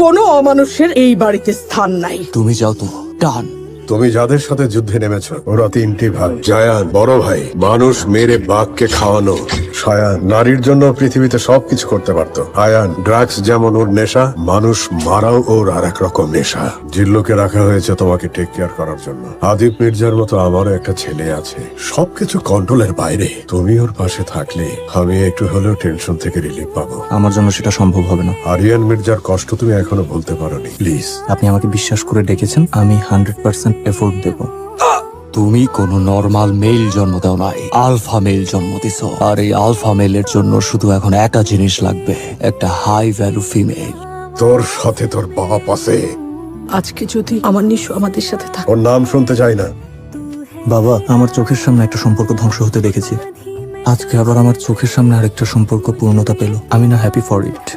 কোনো অমানুষের এই বাড়িতে স্থান নাই। তুমি যাও তো, ডান। তুমি যাদের সাথে যুদ্ধে নেমেছ ওরা তিনটি ভাই। জায়ান বড় ভাই, মানুষ মেরে বাঘকে খাওয়ানো। সায়ান নারীর জন্য পৃথিবীতে সবকিছু করতে পারতো। আয়ান ড্রাগস যেমন ওর নেশা, মানুষ মারাও ওর আর এক রকম নেশা। জিল্লুকে রাখা হয়েছে তোমাকে টেক কেয়ার করার জন্য। আদিপ মির্জার মতো আমারও একটা ছেলে আছে, সবকিছু কন্ট্রোলের বাইরে। তুমি ওর পাশে থাকলে আমি একটু হলেও টেনশন থেকে রিলিফ পাবো। আমার জন্য সেটা সম্ভব হবে না। আরিয়ান মির্জার কষ্ট তুমি এখনো বলতে পারোনি, প্লিজ। আপনি আমাকে বিশ্বাস করে ডেকেছেন, আমি 100% এফোর্ট দেব। তুমি কোনো নরমাল মেল জন্ম দাও নাই, আলফা মেল জন্ম দিছ। আর এই আলফা মেলের জন্য শুধু এখন একটা জিনিস লাগবে, একটা হাই ভ্যালু ফিমেল। তোর সাথে তোর বাপ আছে। আজকে যদি আমার নিশু আমাদের সাথে থাকে। ওর নাম শুনতে চাই না। বাবা, আমার চোখের সামনে একটা সম্পর্ক ধ্বংস হতে দেখেছি, আজকে আবার আমার চোখের সামনে আরেকটা সম্পর্ক পূর্ণতা পেল। আমি না হ্যাপি ফর ইট।